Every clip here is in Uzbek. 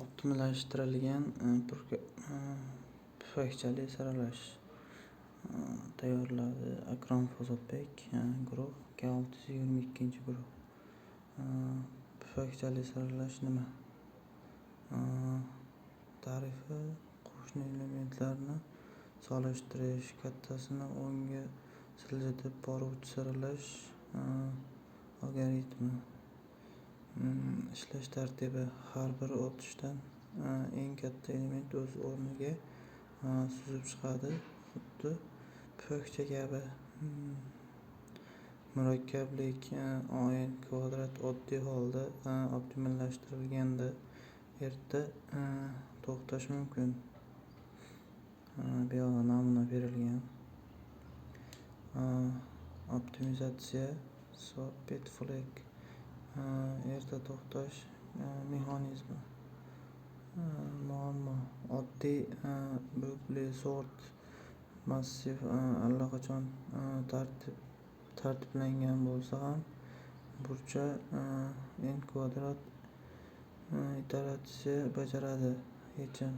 Optimallashtirilgan pufakchali saralash tayyorladi Akrom Ozodbek guruh K622 guruh. Pufakchali saralash nima? Ta'rifi: qo'shni elementlarni solishtirish, kattasini o'ngga siljitib boruvchi saralash algoritmi. Ishlash tartibi: har bir o'tishdan eng katta element o'z o'rniga suzib chiqadi, xuddi pufakcha kabi. Murakkablik: n kvadrat oddiy holda optimallashtirilganda erta to'xtash mumkin. Bu yoqda namuna berilgan. Optimizatsiya Betflag erta to'xtash mexanizmi. Muammo: oddiy bukli sort massiv allaqachon tartiblangan bo'lsa ham burcha n kvadrat iteratsiya bajaradi. Yechim: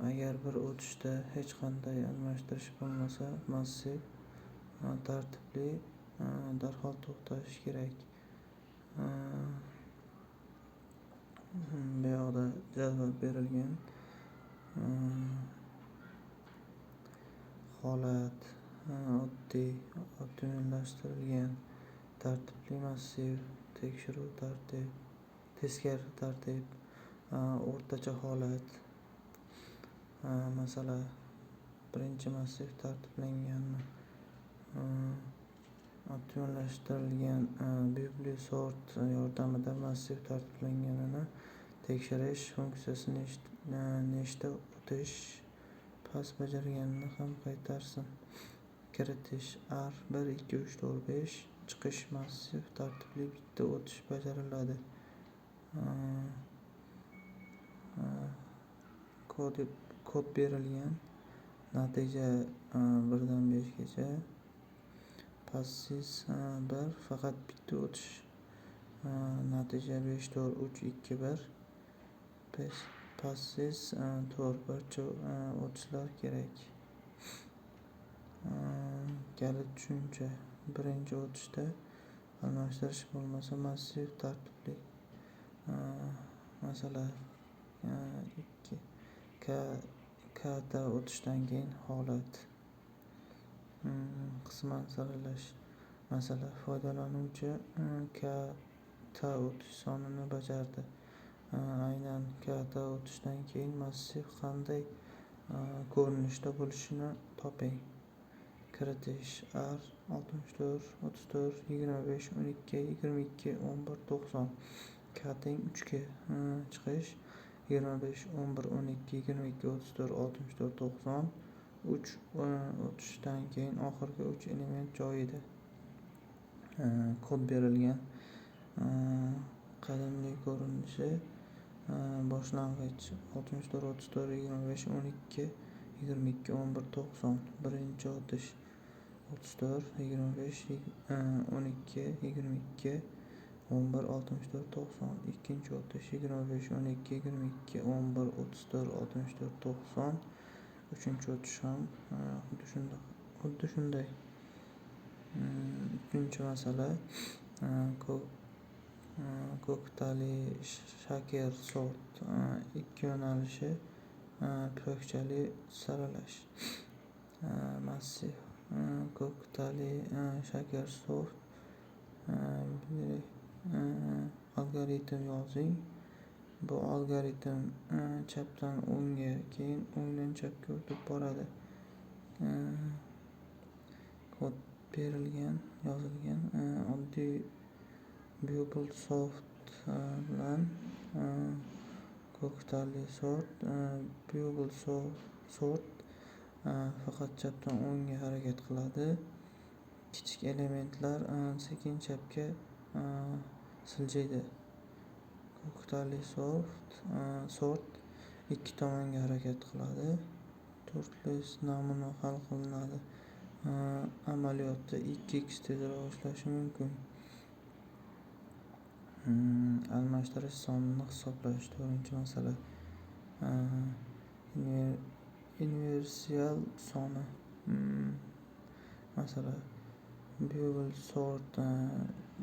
agar bir o'tishda hech qanday almashtirish bo'lmasa, massiv tartibli darhol to'xtash kerak. Bu yoqda jadval berilgan. Holat: oddiy, optimallashtirilgan, tartibli, massiv. Tekshiruv tartib, teskari tartib, o'rtacha holat. Masala: birinchi massiv tartiblanganmi? Optimallashtirilgan bukli sort yordamida massiv tartiblanganini tekshirish funksiyasi nechta o'tish pas bajarganini ham qaytarsin. Kiritish: r 1 2 3 4 5 chiqish: massiv tartibli bitta o'tish bajariladi. Kod berilgan. Natija 1 dan 5 gacha. Passis 1 faqat bitta o'tish. Natija 5 4 3 2 1. Passis 4 barcha o'tishlar kerak. Kalit tushuncha: birinchi o'tishda almashtirish bo'lmasa, massiv tartibli. Masala 2. Kta o'tishdan keyin holat. Qisman saralash. Masala: foydalanuvchi kta o'tish sonini bajardi. Aynan kta o'tishdan keyin massiv qanday ko'rinishda bo'lishini toping. Kiritish: r 64 34 25 12 22 11 90. Kating 3 ga. Chiqish: 25 11 12 22 34 64 90. 3 o'tishdan keyin oxirgi 3 element joyida. Kod berilgan. Qadimgi ko'rinishi boshlang'ich 64 34 25 12 22 11 90. birinchi o'tish 34 25 12 22 11 64 90. ikkinchi o'tish 25 12 22 11 34 64 90. uchinchi o'tish ham xuddi shunday. Ikkinchi masala ko'ktali shaker sort ikki yo'nalishli pufakchali saralash. Massiv ko'ktali shaker sort algoritm yozing. Bu algoritm chapdan o'ngga, keyin o'ngdan chapga o'tib boradi. Kod berilgan, yozilgan. Oddiy bubble sort bilan ko'ktali sort. Bubble sort faqat chapdan o'ngga harakat qiladi. Kichik elementlar sekin chapga siljiydi. Ko'ktali sort ikki tomonga harakat qiladi. Turtles namuna hal qilinadi. Amaliyotda 2x tezroq ishlashi mumkin. Almashtirish sonini hisoblash. 4-masala. Inversial soni. Masala. Bevel sort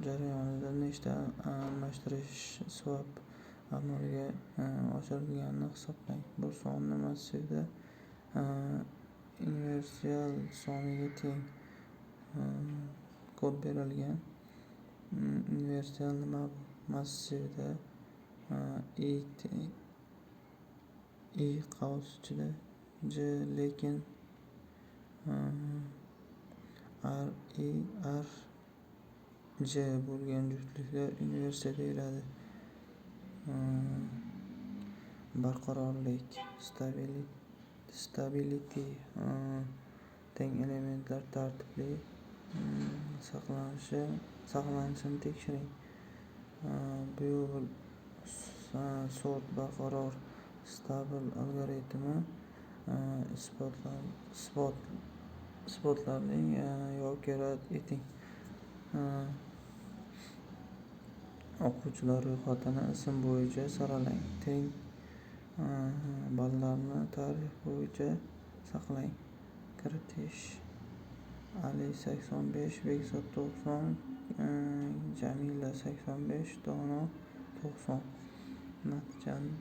jarayonida nechta almashtirish swap amalga oshirilganini hisoblang. Bu sonni massivda inversial soniga teng. Kod berilgan. Inversial nima bu? Massivda i qavs ichida j lekin r j bo'lgan juftliklar inversiya deyiladi. Barqarorlik stability teng elementlar tartibli saqlanishini tekshiring. Bevel sort barqaror stabil algoritmi isbotlaring yoki rad eting. O'quvchilar ro'yxatini ism bo'yicha saralang. Teng ballarni tarix bo'yicha saqlang. Kiritish: Ali 85, Bekzod 90, Jamila 85, Dono 90. Natijani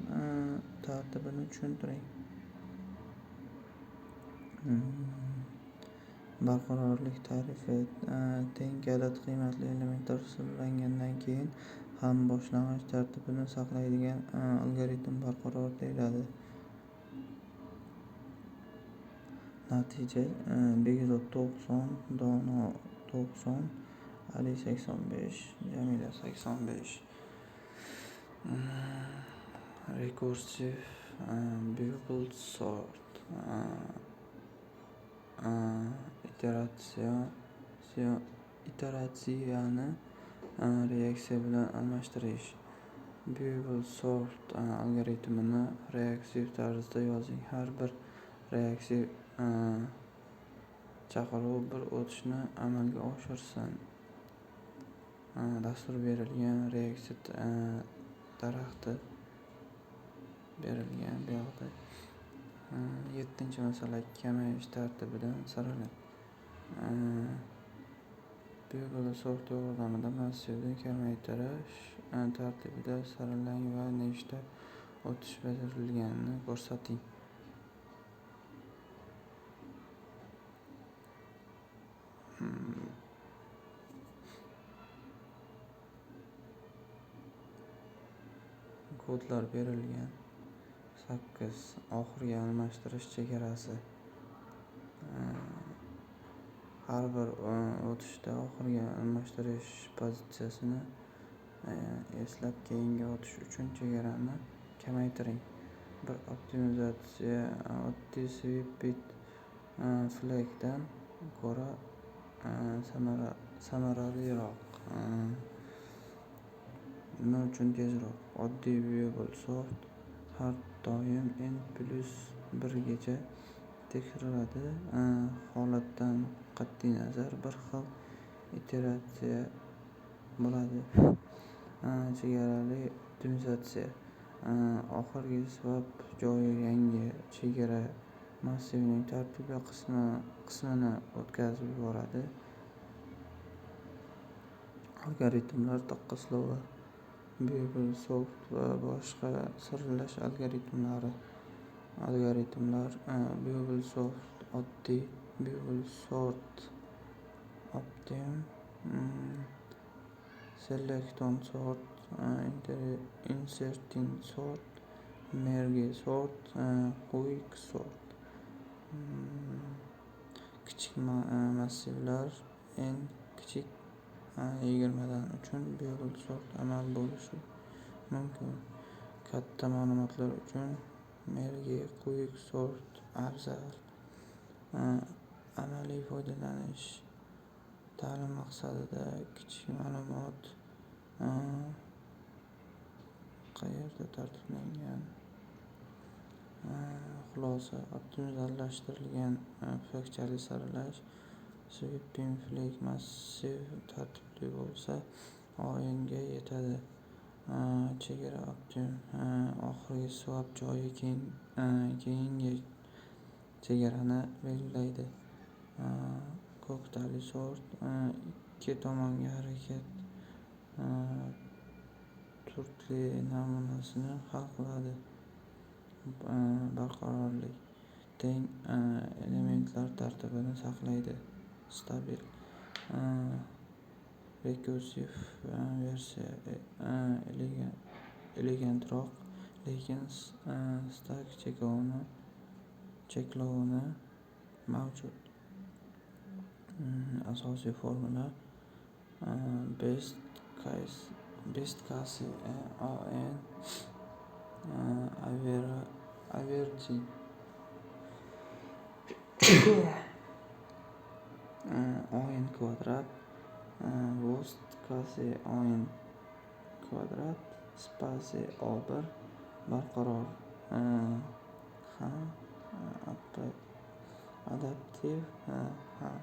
tartibini tushuntiring. Barqarorlik ta'rifi: teng kalit qiymatli elementlar sirlangandan keyin ham boshlang'ich tartibini saqlaydigan algoritm barqaror deyiladi. Natija: Bekzod 90, Dono 90, Ali 85, Jamila 85. Recursive bevel sort iteratsiyani reaksiya bilan almashtirish. Bevel sort algoritmini rekursiv tarzda yozing. Har bir rekursiv chaqiruv bir o'tishni amalga oshirsin. Dastur berilgan rekursiv daraxti berilgan bu yoqda. 7-masala. Kamayish tartibidan saralang. Bevel sort yordamida massivni kamaytirish tartibida saralang va nechta o'tish bajarilganini ko'rsating. Kodlar berilgan. 8. Oxirgi almashtirish chegarasi. Har bir o'tishda oxirgi almashtirish pozitsiyasini eslab keyingi o'tish uchun chegarani kamaytiring. Bir optimizatsiya oddiy sweep bit flagdan ko'ra samaraliroq. Nima uchun tezroq? Oddiy bevel sort har doim n+1 gacha tekshiriladi. Holatdan qat'iy nazar bir xil iteratsiya bo'ladi. Chegarali optimizatsiya: oxirgi swap joyi yangi chegara massivining tartibli qismini o'tkazib yuboradi. Algoritmlar taqqoslovlar. Bevel sort va boshqa saralash algoritmlari. Bevel sort oddiy, bevel sort optim, selectron sort, inserting sort, merge sort, quick sort. Kichik massivlar n kichik 20 dan uchun bevel sort amal bo'lishi mumkin. Katta ma'lumotlar uchun merge quick sort afzal. Amaliy foydalanish: ta'lim maqsadida kichik ma'lumot qayerda tartiblangan? Xulosa: optimizlashtirilgan pufakchali saralash. Sweeping flag massiv tartibli bo'lsa o'yinga yetadi. chegara oxirgi swap joyi keyingi chegarani belgilaydi. Ko'k sort ikki tomonga harakat turtki namunasini hal qiladi. Barqarorlik teng elementlar tartibini saqlaydi. Stabil rekursiv versiya elegantroq, lekin stak cheklovi mavjud. Asosiy formula best case on averaging o'yin kvadrat worst case o'yin kvadrat space O1 barqaror ham adaptiv ham